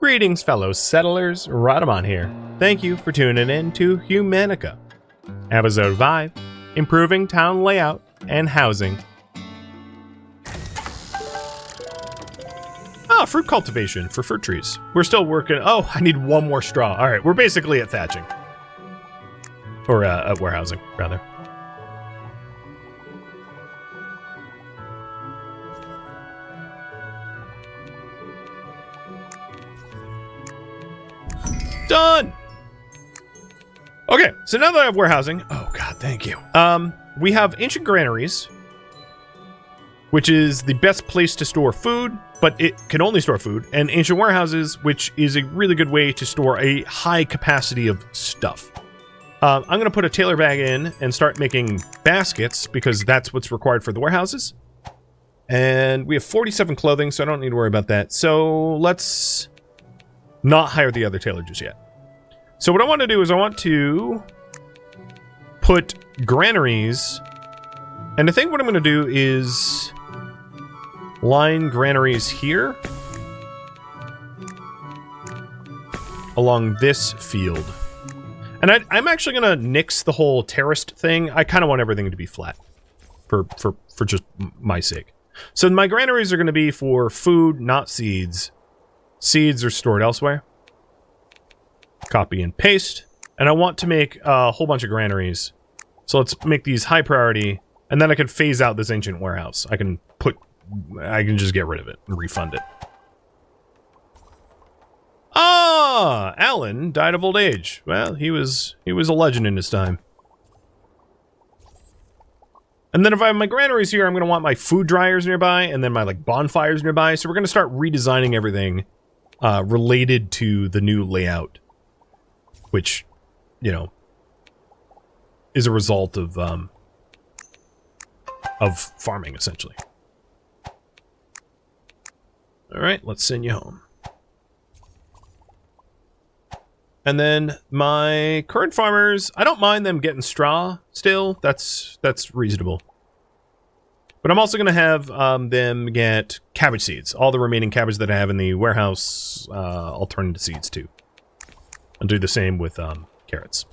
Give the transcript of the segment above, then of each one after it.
Greetings, fellow settlers. Rhadamant here. Thank you for tuning in to Humanica. Episode 5, Improving Town Layout and Housing. Fruit cultivation for fruit trees. We're still working. Oh, I need one more straw. All right, we're basically at thatching. Or at warehousing, rather. Done! Okay, so now that I have warehousing... Oh, God, thank you. We have ancient granaries, which is the best place to store food, but it can only store food, and ancient warehouses, which is a really good way to store a high capacity of stuff. I'm going to put a tailor bag in and start making baskets, because that's what's required for the warehouses. And we have 47 clothing, so I don't need to worry about that. So let's not hire the other tailor just yet. So what I want to do is I want to put granaries, and I think what I'm going to do is line granaries here along this field. And I'm actually going to nix the whole terraced thing. I kind of want everything to be flat for just my sake. So my granaries are going to be for food, not seeds. Seeds are stored elsewhere. Copy and paste. And I want to make a whole bunch of granaries. So let's make these high priority, and then I can phase out this ancient warehouse. I can just get rid of it and refund it. Ah, Alan died of old age. Well, he was a legend in his time. And then if I have my granaries here, I'm going to want my food dryers nearby, and then my bonfires nearby. So we're going to start redesigning everything related to the new layout, which, you know, is a result of farming, essentially. All right, let's send you home. And then my current farmers, I don't mind them getting straw still. That's reasonable. But I'm also going to have them get cabbage seeds. All the remaining cabbage that I have in the warehouse, I'll turn into seeds too. I'll do the same with carrots.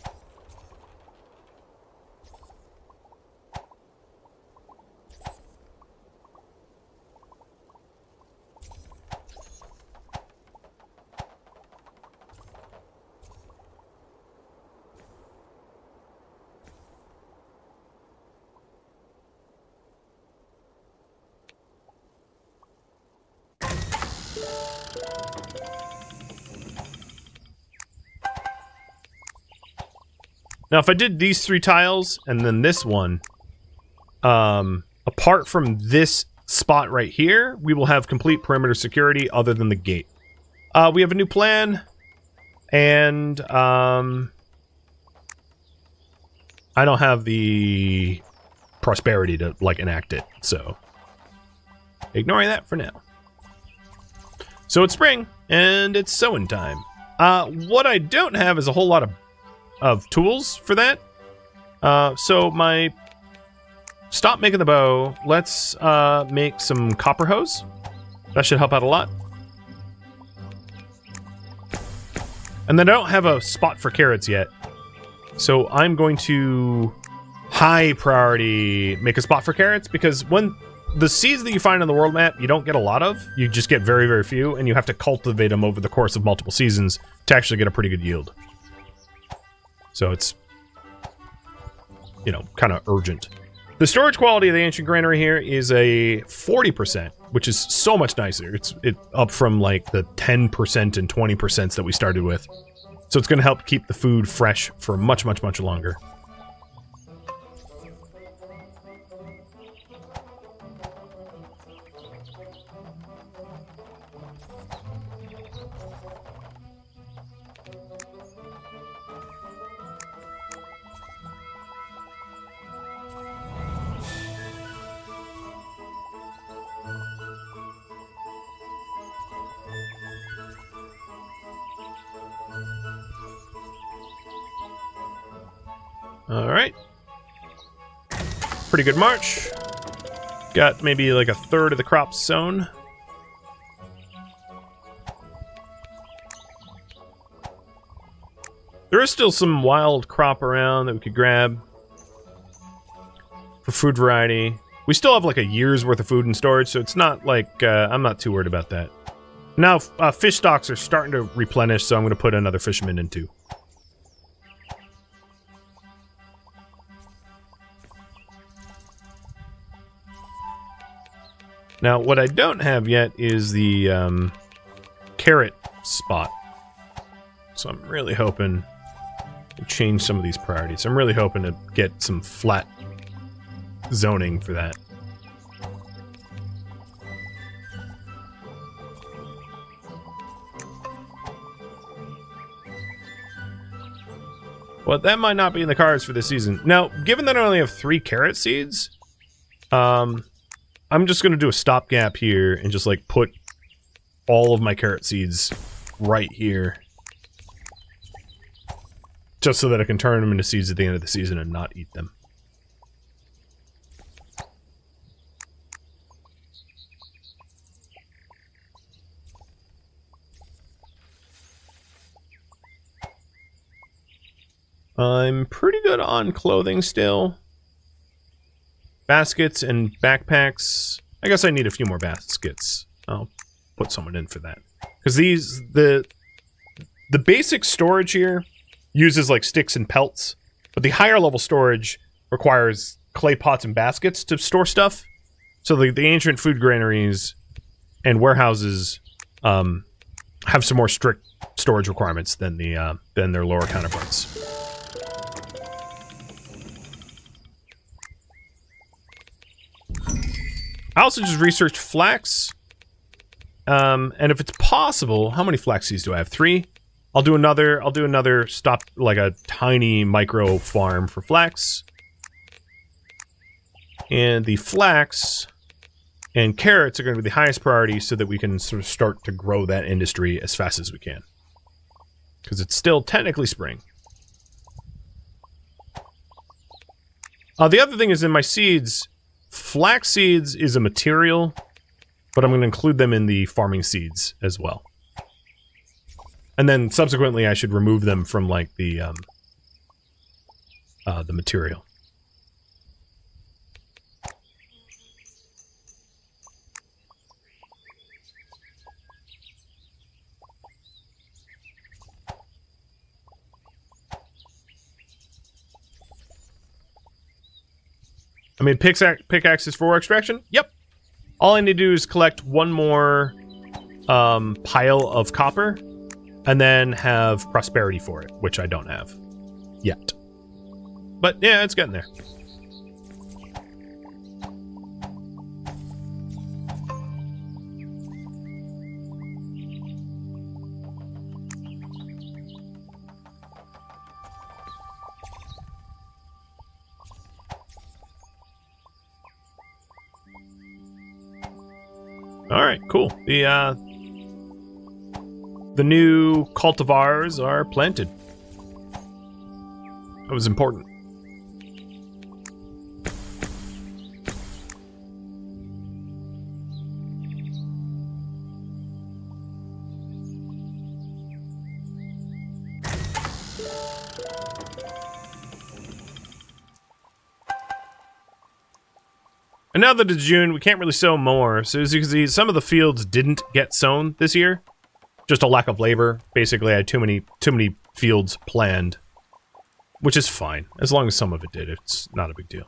Now, if I did these 3 tiles, and then this one, apart from this spot right here, we will have complete perimeter security other than the gate. We have a new plan, and I don't have the prosperity to, enact it, so ignoring that for now. So it's spring, and it's sowing time. What I don't have is a whole lot of tools for that. So stop making the bow. Let's make some copper hose. That should help out a lot. And then I don't have a spot for carrots yet. So I'm going to high priority make a spot for carrots, because when the seeds that you find on the world map, you don't get a lot of. You just get very, very few, and you have to cultivate them over the course of multiple seasons to actually get a pretty good yield. So it's, you know, kind of urgent. The storage quality of the ancient granary here is a 40%, which is so much nicer. It's up from the 10% and 20% that we started with. So it's going to help keep the food fresh for much, much, much longer. Alright. Pretty good March. Got maybe a third of the crops sown. There is still some wild crop around that we could grab for food variety. We still have like a year's worth of food in storage, so it's not like I'm not too worried about that. Now, fish stocks are starting to replenish, so I'm going to put another fisherman in too. Now, what I don't have yet is the carrot spot. So I'm really hoping to change some of these priorities. I'm really hoping to get some flat zoning for that. Well, that might not be in the cards for this season. Now, given that I only have 3 carrot seeds, I'm just going to do a stopgap here and just, like, put all of my carrot seeds right here. Just so that I can turn them into seeds at the end of the season and not eat them. I'm pretty good on clothing still. Baskets and backpacks. I guess I need a few more baskets. I'll put someone in for that. Because the basic storage here uses like sticks and pelts, but the higher level storage requires clay pots and baskets to store stuff. So the ancient food granaries and warehouses have some more strict storage requirements than their lower counterparts. I also just researched flax, and if it's possible, how many flax seeds do I have? 3. I'll do another stop, like a tiny micro farm for flax, and the flax and carrots are going to be the highest priority, so that we can sort of start to grow that industry as fast as we can, because it's still technically spring. The other thing is in my seeds. Flax seeds is a material, but I'm going to include them in the farming seeds as well. And then subsequently I should remove them from like the material. I mean, pickaxes for extraction? Yep. All I need to do is collect one more pile of copper, and then have prosperity for it, which I don't have yet. But yeah, it's getting there. All right, cool. The new cultivars are planted. That was important. And now that it's June, we can't really sow more. So as you can see, some of the fields didn't get sown this year. Just a lack of labor. Basically, I had too many fields planned. Which is fine. As long as some of it did, it's not a big deal.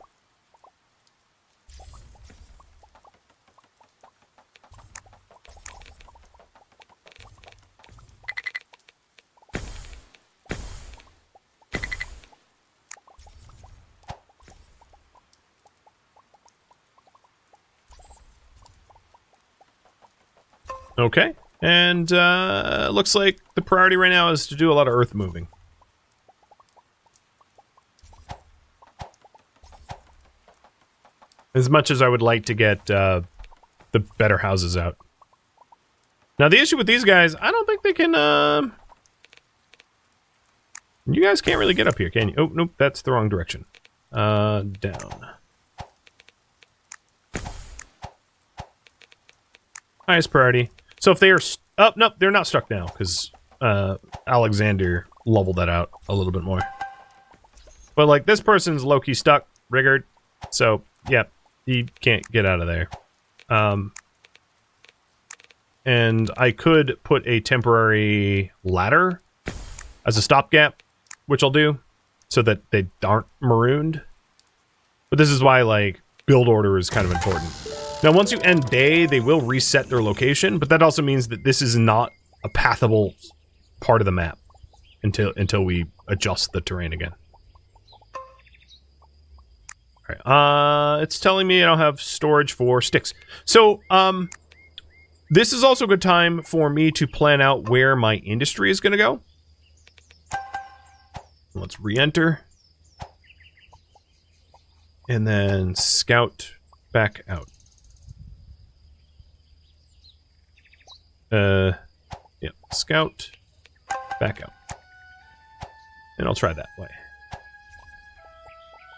Okay, and looks like the priority right now is to do a lot of earth moving. As much as I would like to get the better houses out. Now the issue with these guys, I don't think they can, you guys can't really get up here, can you? Oh, nope, that's the wrong direction. Down. Highest priority. So if they are... Oh, nope, they're not stuck now, because Alexander level that out a little bit more. But, like, this person's low-key stuck, riggered, so, yeah, he can't get out of there. And I could put a temporary ladder as a stopgap, which I'll do, so that they aren't marooned. But this is why, like, build order is kind of important. Now, once you end day, they will reset their location, but that also means that this is not a pathable part of the map until we adjust the terrain again. Alright, it's telling me I don't have storage for sticks. So, this is also a good time for me to plan out where my industry is going to go. Let's re-enter. And then scout back out. Yeah, scout back out. And I'll try that way.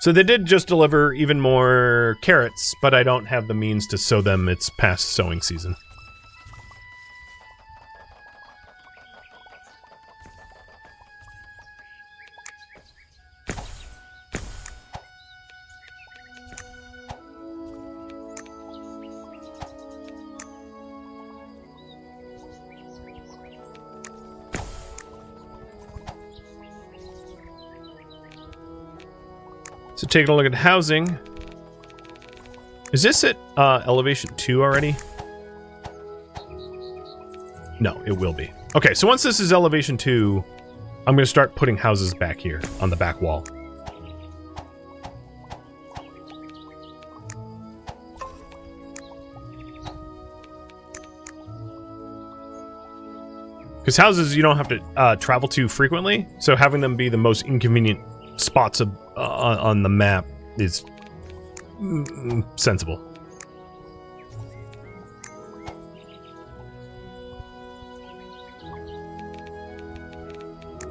So they did just deliver even more carrots, but I don't have the means to sow them. It's past sowing season. So taking a look at housing. Is this at elevation 2 already? No, it will be. Okay, so once this is elevation 2, I'm going to start putting houses back here on the back wall. Because houses you don't have to travel to frequently, so having them be the most inconvenient spots of, on the map is sensible.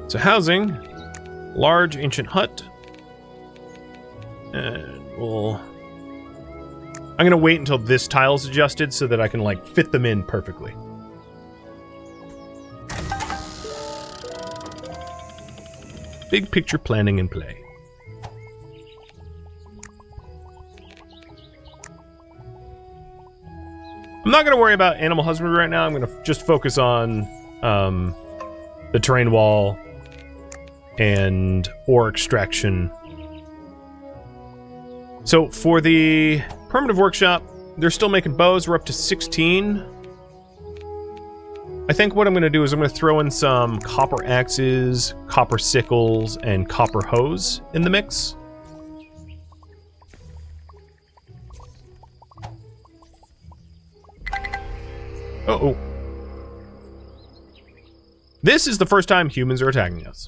So housing, large ancient hut, and I'm gonna wait until this tile's adjusted so that I can like fit them in perfectly. Big picture planning in play. I'm not going to worry about animal husbandry right now. I'm going to just focus on the terrain wall and ore extraction. So for the primitive workshop, they're still making bows. We're up to 16. I think what I'm going to do is I'm going to throw in some copper axes, copper sickles, and copper hoes in the mix. Uh-oh. This is the first time humans are attacking us.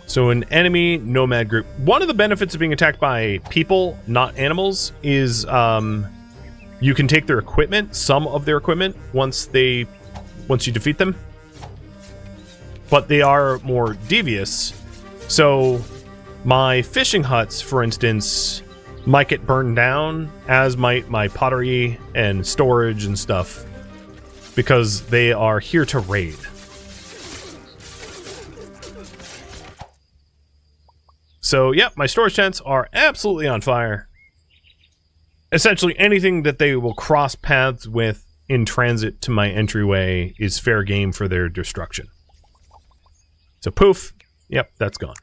So an enemy nomad group. One of the benefits of being attacked by people, not animals, is you can take their equipment, some of their equipment, once you defeat them. But they are more devious. So my fishing huts, for instance, might get burned down, as might my pottery and storage and stuff, because they are here to raid. So, yep, my storage tents are absolutely on fire. Essentially, anything that they will cross paths with in transit to my entryway is fair game for their destruction. So, poof. Yep, that's gone.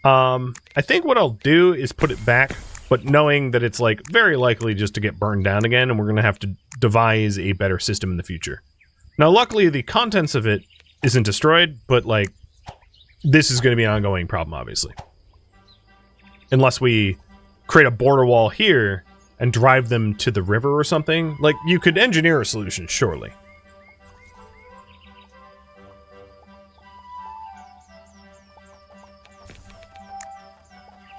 I think what I'll do is put it back, but knowing that it's, like, very likely just to get burned down again, and we're going to have to devise a better system in the future. Now, luckily, the contents of it isn't destroyed, but, like, this is going to be an ongoing problem, obviously. Unless we create a border wall here and drive them to the river or something. Like, you could engineer a solution, surely.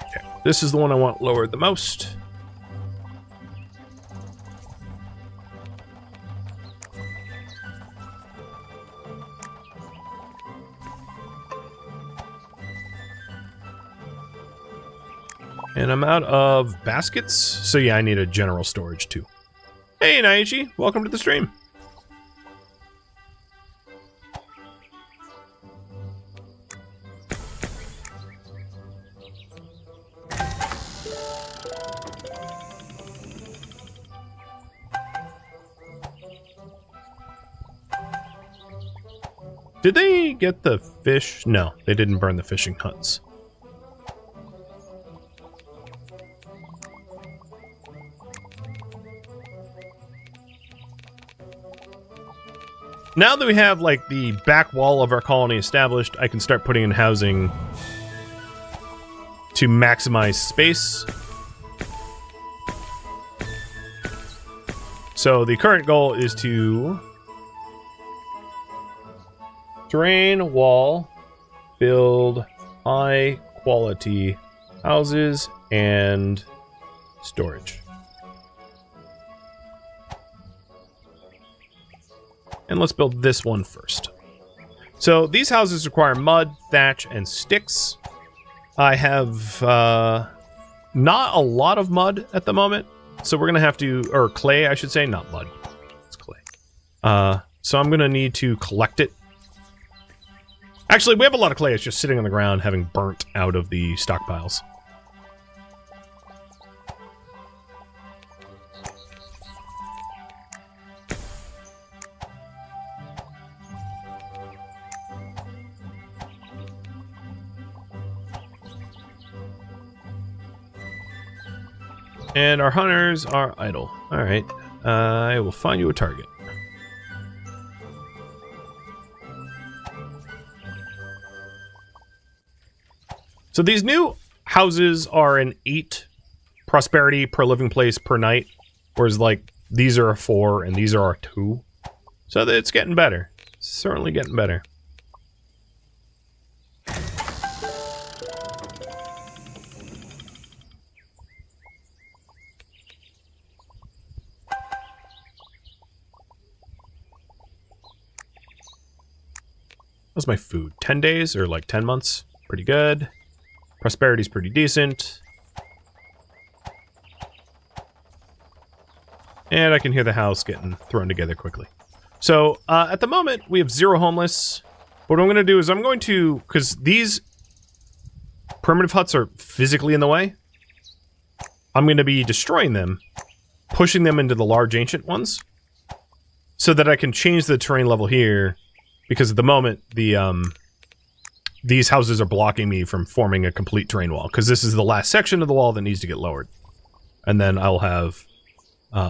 Okay, this is the one I want lowered the most. And I'm out of baskets, so yeah, I need a general storage too. Hey, Naichi, welcome to the stream. Did they get the fish? No, they didn't burn the fishing huts. Now that we have, like, the back wall of our colony established, I can start putting in housing to maximize space. So the current goal is to terrain wall, build high quality houses and storage. And let's build this one first. So these houses require mud, thatch, and sticks. I have not a lot of mud at the moment, so we're gonna have to, or clay, I should say, not mud. It's clay. So I'm gonna need to collect it. Actually, we have a lot of clay. It's just sitting on the ground, having burnt out of the stockpiles. And our hunters are idle. Alright. I will find you a target. So these new houses are an 8 prosperity per living place per night. Whereas, like, these are a 4 and these are a 2. So it's getting better. It's certainly getting better. What's my food? 10 days or like 10 months? Pretty good. Prosperity's pretty decent. And I can hear the house getting thrown together quickly. So, at the moment, we have 0 homeless. What I'm going to do is I'm going to... Because these primitive huts are physically in the way. I'm going to be destroying them. Pushing them into the large ancient ones. So that I can change the terrain level here. Because at the moment, these houses are blocking me from forming a complete terrain wall. Because this is the last section of the wall that needs to get lowered. And then I'll have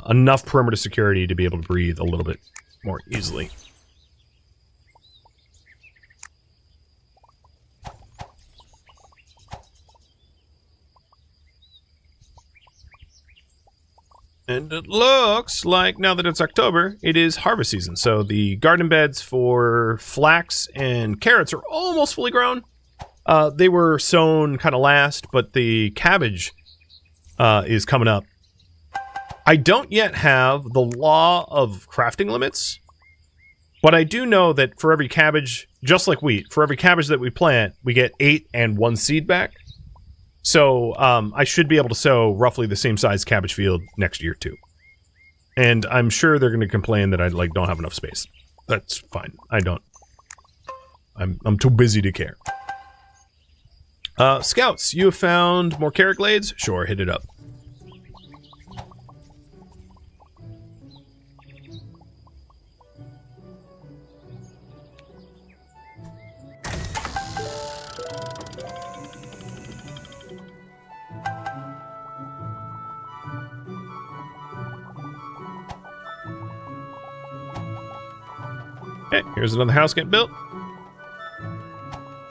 enough perimeter security to be able to breathe a little bit more easily. And it looks like, now that it's October, it is harvest season. So the garden beds for flax and carrots are almost fully grown. They were sown kind of last, but the cabbage is coming up. I don't yet have the law of crafting limits, but I do know that for every cabbage, just like wheat, for every cabbage that we plant, we get 8 and 1 seed back. So, I should be able to sow roughly the same size cabbage field next year, too. And I'm sure they're going to complain that I, like, don't have enough space. That's fine. I don't. I'm too busy to care. Scouts, you have found more carrot glades? Sure, hit it up. Okay, here's another house getting built.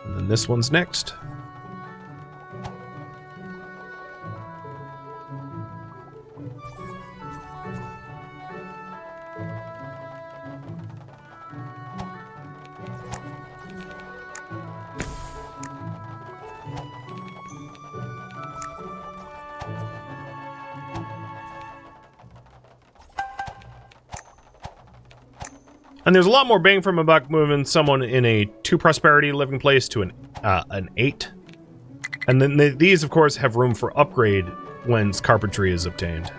And then this one's next. And there's a lot more bang for my buck moving someone in a 2 prosperity living place to an 8. And then these, of course, have room for upgrade when carpentry is obtained.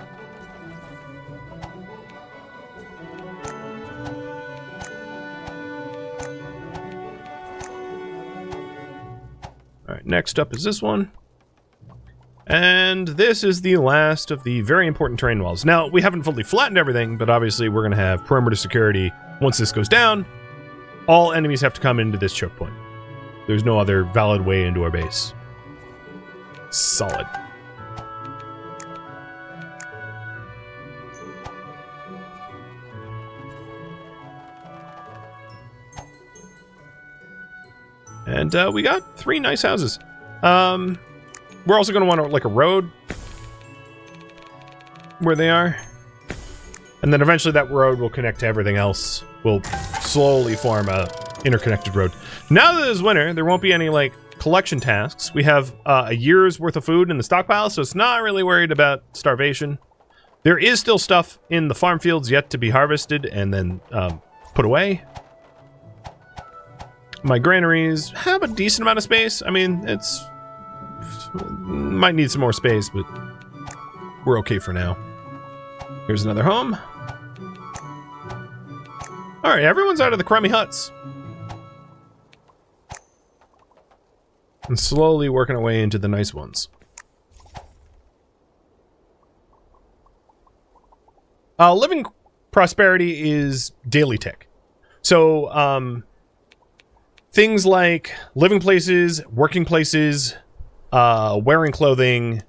Alright, next up is this one. And this is the last of the very important terrain walls. Now, we haven't fully flattened everything, but obviously we're going to have perimeter security once this goes down. all enemies have to come into this choke point. There's no other valid way into our base. Solid. And we got 3 nice houses. We're also going to want like a road where they are. And then eventually that road will connect to everything else. We'll slowly form a interconnected road. Now that it's winter, there won't be any like collection tasks. We have a year's worth of food in the stockpile, so it's not really worried about starvation. There is still stuff in the farm fields yet to be harvested and then put away. My granaries have a decent amount of space. I mean, it's... might need some more space, but we're okay for now. Here's another home. Alright, everyone's out of the crummy huts. And slowly working our way into the nice ones. Living prosperity is daily tick. So, things like living places, working places, wearing clothing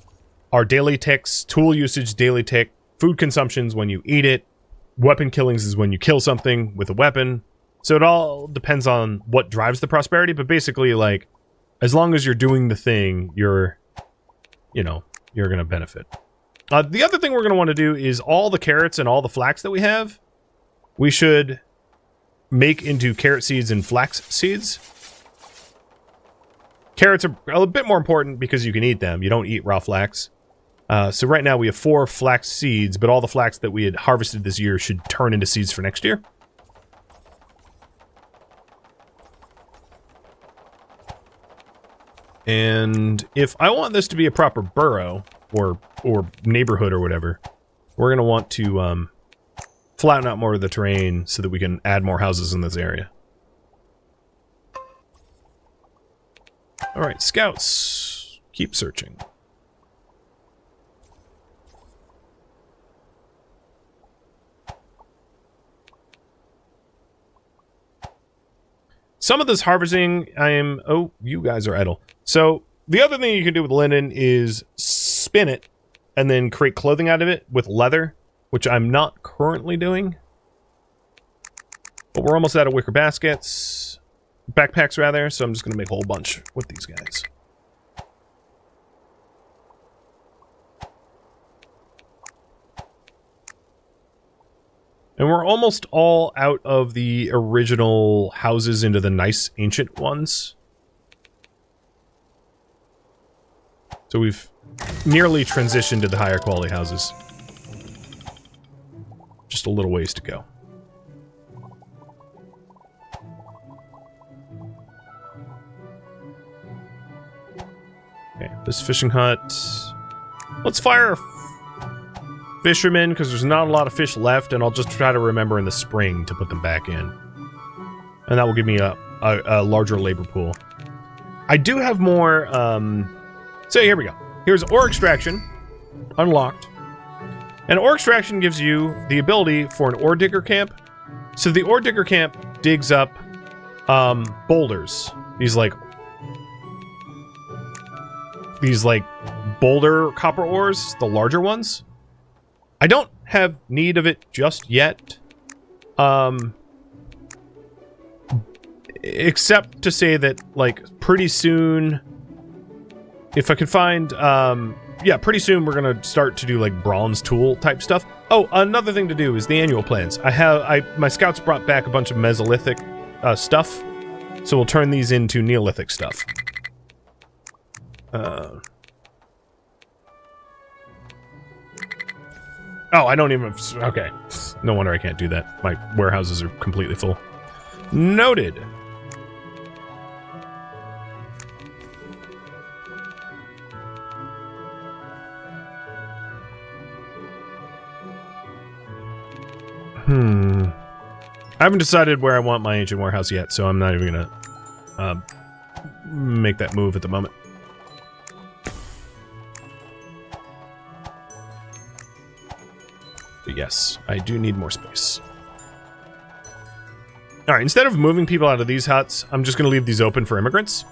are daily ticks, tool usage, daily tick, food consumptions when you eat it, weapon killings is when you kill something with a weapon. So it all depends on what drives the prosperity, but basically, like, as long as you're doing the thing, you're going to benefit. The other thing we're going to want to do is all the carrots and all the flax that we have, we should make into carrot seeds and flax seeds. Carrots are a bit more important because you can eat them. You don't eat raw flax. So right now we have 4 flax seeds, but all the flax that we had harvested this year should turn into seeds for next year. And if I want this to be a proper borough, or neighborhood or whatever, we're going to want to flatten out more of the terrain so that we can add more houses in this area. Alright, scouts. Keep searching. Some of this harvesting, oh, you guys are idle. So, the other thing you can do with linen is spin it and then create clothing out of it with leather, which I'm not currently doing. But we're almost out of wicker baskets. Backpacks, rather, so I'm just going to make a whole bunch with these guys. And we're almost all out of the original houses into the nice ancient ones. So we've nearly transitioned to the higher quality houses. Just a little ways to go. Okay, this fishing hut. Let's fire fishermen, because there's not a lot of fish left, and I'll just try to remember in the spring to put them back in. And that will give me a larger labor pool. I do have more, so here we go. Here's ore extraction, unlocked. And ore extraction gives you the ability for an ore digger camp. So the ore digger camp digs up boulders. These like boulder copper ores, the larger ones. I don't have need of it just yet. Except to say that, like, pretty soon, if I can find, yeah, pretty soon we're gonna start to do, like, bronze tool type stuff. Oh, another thing to do is the annual plans. My scouts brought back a bunch of Mesolithic stuff, so we'll turn these into Neolithic stuff. Oh, I don't even... Okay. No wonder I can't do that. My warehouses are completely full. Noted. I haven't decided where I want my ancient warehouse yet, so I'm not even gonna make that move at the moment. But yes, I do need more space. All right, instead of moving people out of these huts, I'm just going to leave these open for immigrants.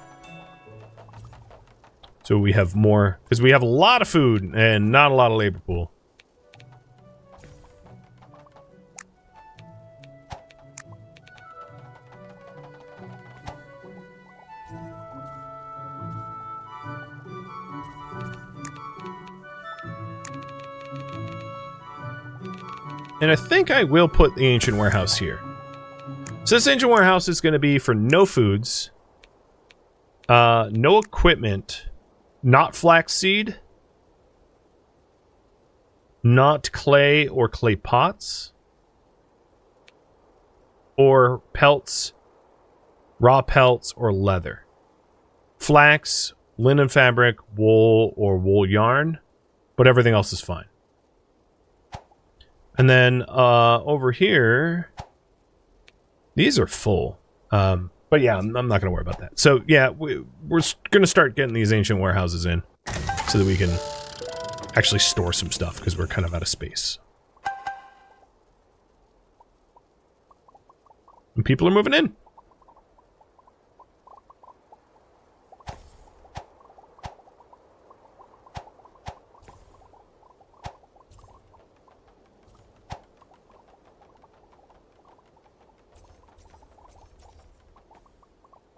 So we have more, because we have a lot of food and not a lot of labor pool. And I think I will put the ancient warehouse here. So this ancient warehouse is going to be for no foods, no equipment, not flaxseed, not clay or clay pots, or pelts, raw pelts, or leather. Flax, linen fabric, wool, or wool yarn, but everything else is fine. And then over here, these are full. But yeah, I'm not going to worry about that. So yeah, we're going to start getting these ancient warehouses in so that we can actually store some stuff because we're kind of out of space. And people are moving in.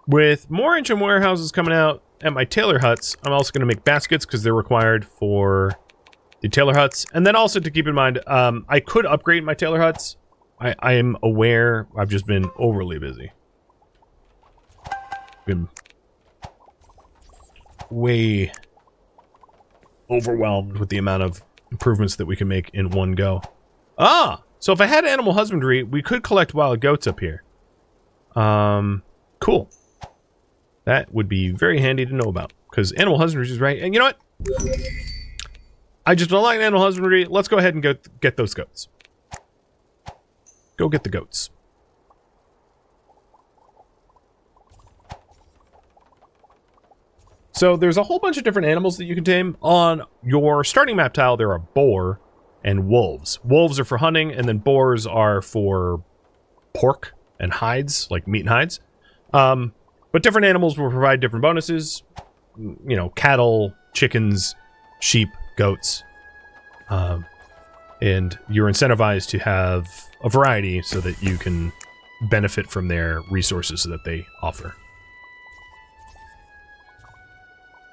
With more ancient warehouses coming out at my tailor huts, I'm also going to make baskets because they're required for the tailor huts. And then also to keep in mind, I could upgrade my tailor huts. I am aware I've just been overly busy. Been way overwhelmed with the amount of improvements that we can make in one go. Ah! So if I had animal husbandry, we could collect wild goats up here. Cool. That would be very handy to know about, because animal husbandry is right. And you know what? I just don't like animal husbandry. Let's go ahead and go get those goats. Go get the goats. So there's a whole bunch of different animals that you can tame. On your starting map tile, there are boar and wolves. Wolves are for hunting, and then boars are for pork and hides, like meat and hides. But different animals will provide different bonuses. You know, cattle, chickens, sheep, goats. And you're incentivized to have a variety so that you can benefit from their resources that they offer.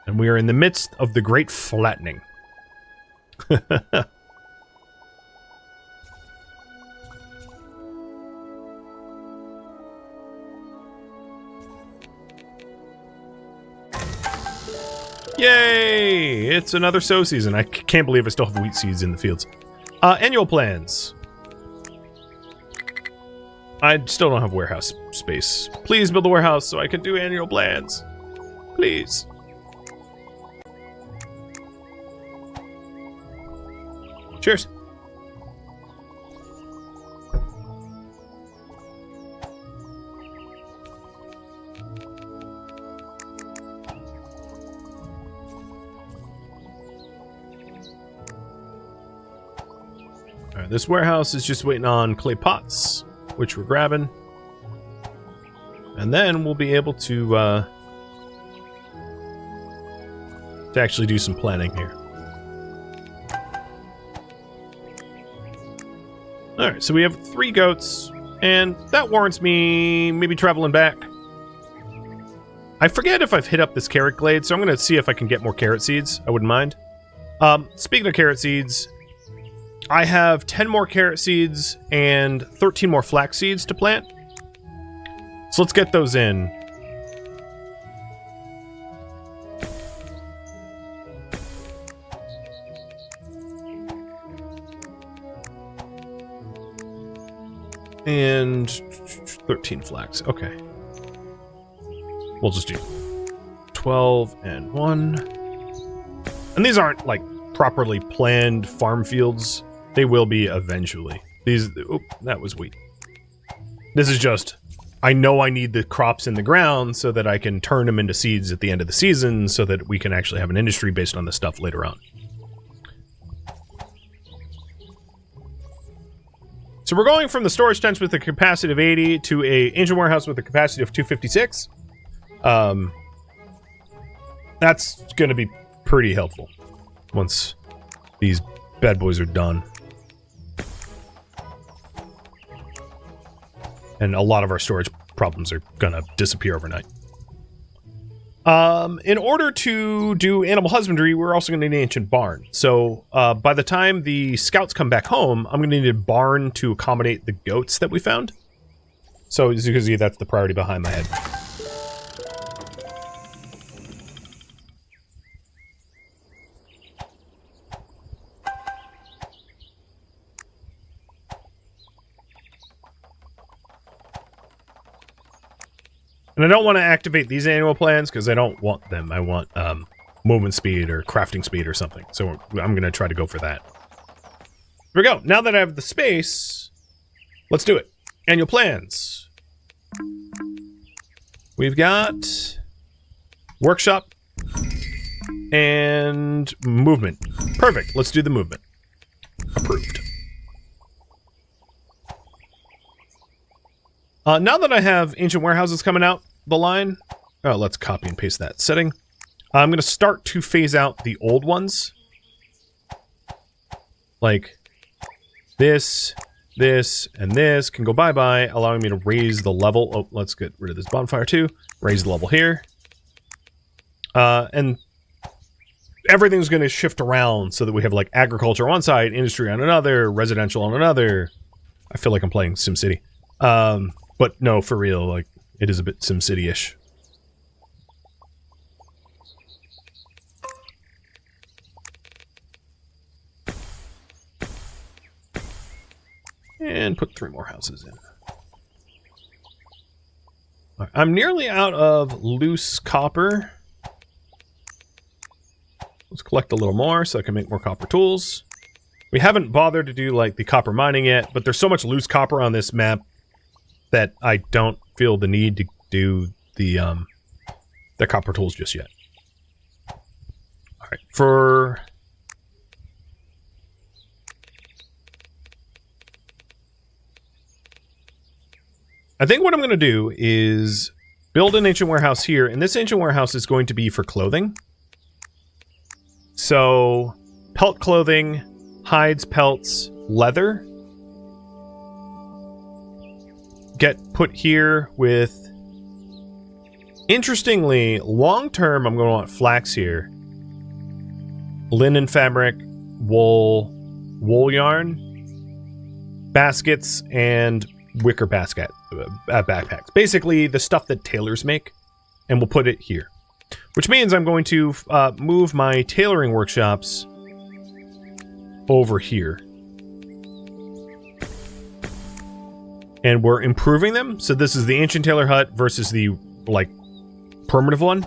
And we are in the midst of the Great Flattening. Yay! It's another sow season. I can't believe I still have wheat seeds in the fields. Annual plans. I still don't have warehouse space. Please build a warehouse so I can do annual plans. Please. Cheers. Alright, this warehouse is just waiting on clay pots, which we're grabbing. And then we'll be able to actually do some planning here. Alright, so we have 3 goats, and that warrants me maybe traveling back. I forget if I've hit up this carrot glade, so I'm going to see if I can get more carrot seeds. I wouldn't mind. Speaking of carrot seeds, I have 10 more carrot seeds and 13 more flax seeds to plant. So let's get those in. And 13 flax. Okay. We'll just do 12 and 1. And these aren't like properly planned farm fields. They will be eventually. These, oh, that was wheat. This is just, I know I need the crops in the ground so that I can turn them into seeds at the end of the season so that we can actually have an industry based on this stuff later on. So we're going from the storage tents with a capacity of 80 to a engine warehouse with a capacity of 256. That's going to be pretty helpful once these bad boys are done. And a lot of our storage problems are going to disappear overnight. In order to do animal husbandry, we're also going to need an ancient barn. So by the time the scouts come back home, I'm going to need a barn to accommodate the goats that we found. So as you can see, that's the priority behind my head. And I don't want to activate these annual plans because I don't want them. I want movement speed or crafting speed or something. So I'm going to try to go for that. Here we go. Now that I have the space, let's do it. Annual plans. We've got workshop and movement. Perfect. Let's do the movement. Approved. Now that I have ancient warehouses coming out the line, let's copy and paste that setting. I'm going to start to phase out the old ones. Like this, and this can go bye-bye, allowing me to raise the level. Oh, let's get rid of this bonfire too. Raise the level here. And everything's going to shift around so that we have like agriculture on one side, industry on another, residential on another. I feel like I'm playing SimCity. But no, for real, like, it is a bit SimCity-ish. And put 3 more houses in. Right, I'm nearly out of loose copper. Let's collect a little more so I can make more copper tools. We haven't bothered to do, like, the copper mining yet, but there's so much loose copper on this map that I don't feel the need to do the copper tools just yet. All right, for I think what I'm going to do is build an ancient warehouse here, and this ancient warehouse is going to be for clothing. So, pelt clothing, hides, pelts, leather. Get put here with, interestingly, long term I'm going to want flax here, linen fabric, wool yarn, baskets, and wicker backpacks. Basically the stuff that tailors make, and we'll put it here, which means I'm going to move my tailoring workshops over here. And we're improving them. So this is the ancient tailor hut versus the, like, primitive one.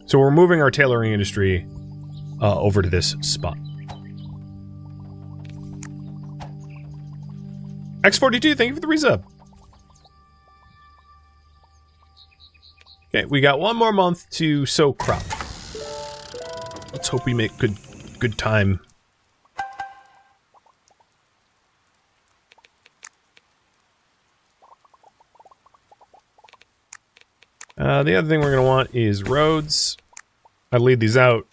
So we're moving our tailoring industry over to this spot. X42, thank you for the resub. Okay, we got 1 more month to sow crop. Let's hope we make good time. The other thing we're going to want is roads. I lead these out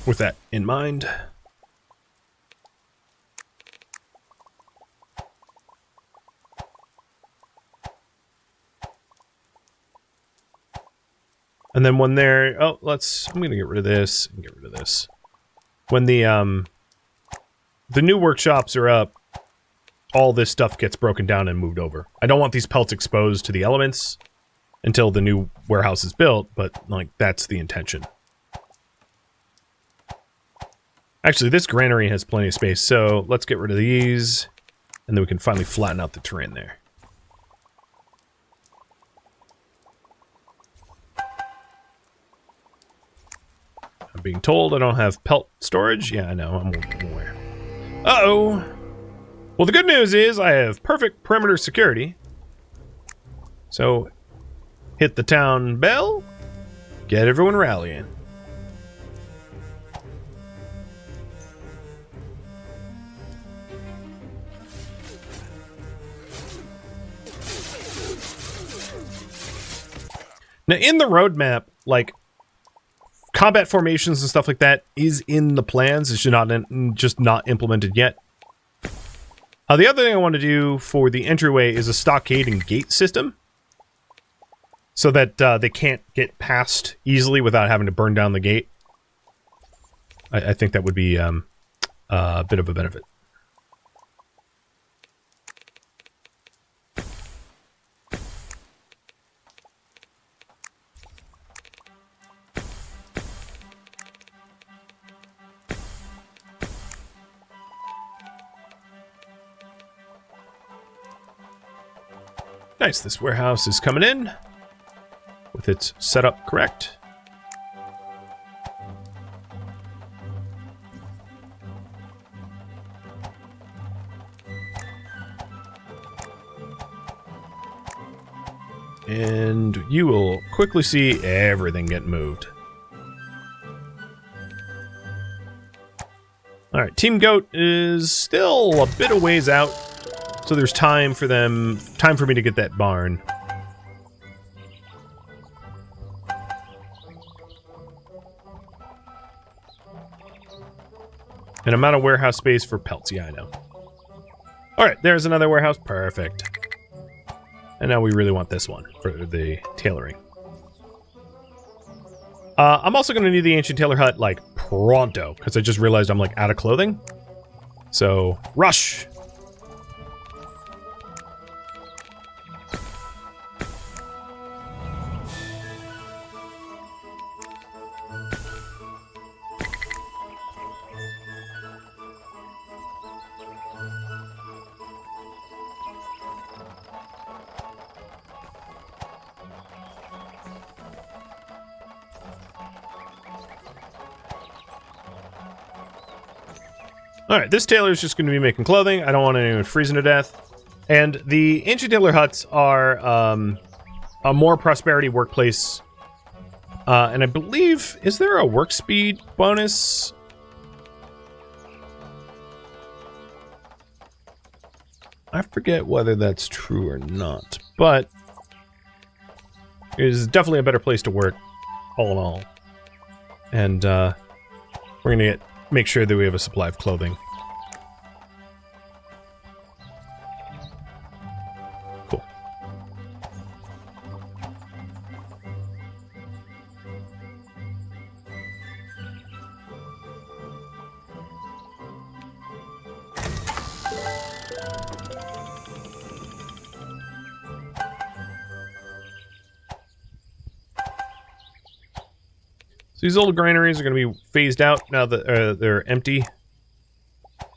with that in mind. And then when they're... Oh, I'm going to get rid of this and get rid of this. When the new workshops are up, all this stuff gets broken down and moved over. I don't want these pelts exposed to the elements until the new warehouse is built, but, like, that's the intention. Actually, this granary has plenty of space, so let's get rid of these, and then we can finally flatten out the terrain there. I'm being told I don't have pelt storage. Yeah, I know, I'm aware. Uh-oh! Well, the good news is I have perfect perimeter security. So, hit the town bell, get everyone rallying. Now, in the roadmap, like, combat formations and stuff like that is in the plans. It's just not implemented yet. The other thing I want to do for the entryway is a stockade and gate system, so that they can't get past easily without having to burn down the gate. I think that would be a bit of a benefit. Nice, this warehouse is coming in with its setup correct. And you will quickly see everything get moved. Alright, Team Goat is still a bit of ways out. So there's time for me to get that barn. And amount of warehouse space for pelts. Yeah, I know. Alright, there's another warehouse. Perfect. And now we really want this one for the tailoring. I'm also going to need the ancient tailor hut, like, pronto. Because I just realized I'm, like, out of clothing. So, rush! Alright, this tailor is just going to be making clothing. I don't want anyone freezing to death. And the ancient tailor huts are a more prosperity workplace. And I believe, is there a work speed bonus? I forget whether that's true or not, but it is definitely a better place to work, all in all. And we're going to make sure that we have a supply of clothing. Cool. These old granaries are going to be phased out now that they're empty.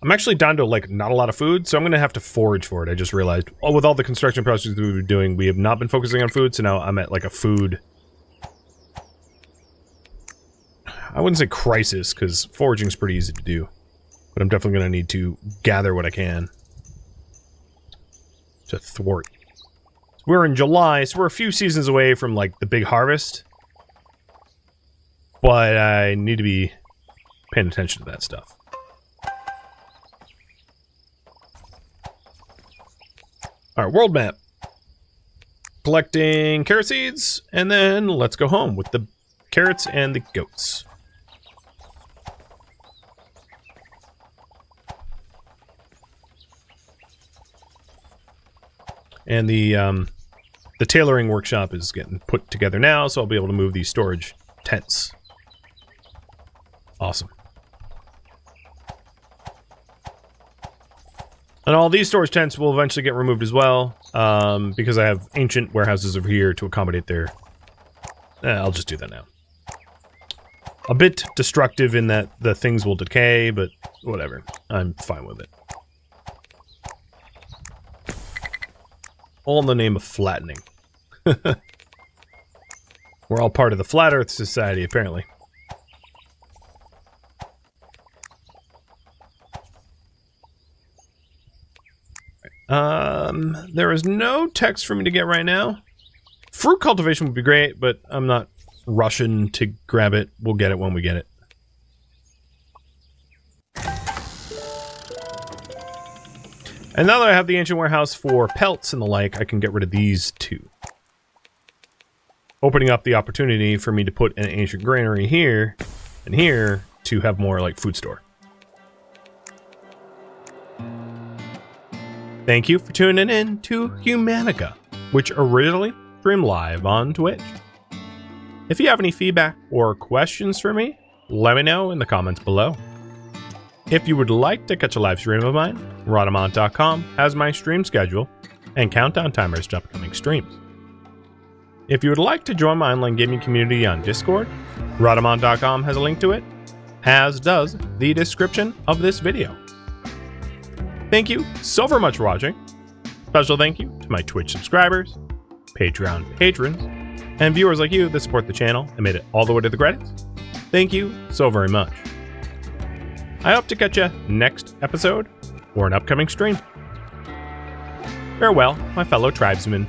I'm actually down to, like, not a lot of food, so I'm going to have to forage for it. I just realized, with all the construction projects that we've been doing, we have not been focusing on food, so now I'm at, like, a food... I wouldn't say crisis, because foraging is pretty easy to do. But I'm definitely going to need to gather what I can to thwart. We're in July, so we're a few seasons away from, like, the big harvest. But I need to be paying attention to that stuff. Alright, world map. Collecting carrot seeds, and then let's go home with the carrots and the goats. And the tailoring workshop is getting put together now, so I'll be able to move these storage tents. Awesome. And all these storage tents will eventually get removed as well, because I have ancient warehouses over here to accommodate their... I'll just do that now. A bit destructive in that the things will decay, but whatever. I'm fine with it. All in the name of flattening. We're all part of the Flat Earth Society, apparently. There is no text for me to get right now. Fruit cultivation would be great, but I'm not rushing to grab it. We'll get it when we get it. And now that I have the ancient warehouse for pelts and the like, I can get rid of these two. opening up the opportunity for me to put an ancient granary here and here to have more like food store. Thank you for tuning in to Humanica, which originally streamed live on Twitch. If you have any feedback or questions for me, let me know in the comments below. If you would like to catch a live stream of mine, Rhadamant.com has my stream schedule and countdown timers to upcoming streams. If you would like to join my online gaming community on Discord, Rhadamant.com has a link to it, as does the description of this video. Thank you so very much for watching. Special thank you to my Twitch subscribers, Patreon patrons, and viewers like you that support the channel and made it all the way to the credits. Thank you so very much. I hope to catch you next episode or an upcoming stream. Farewell, my fellow tribesmen.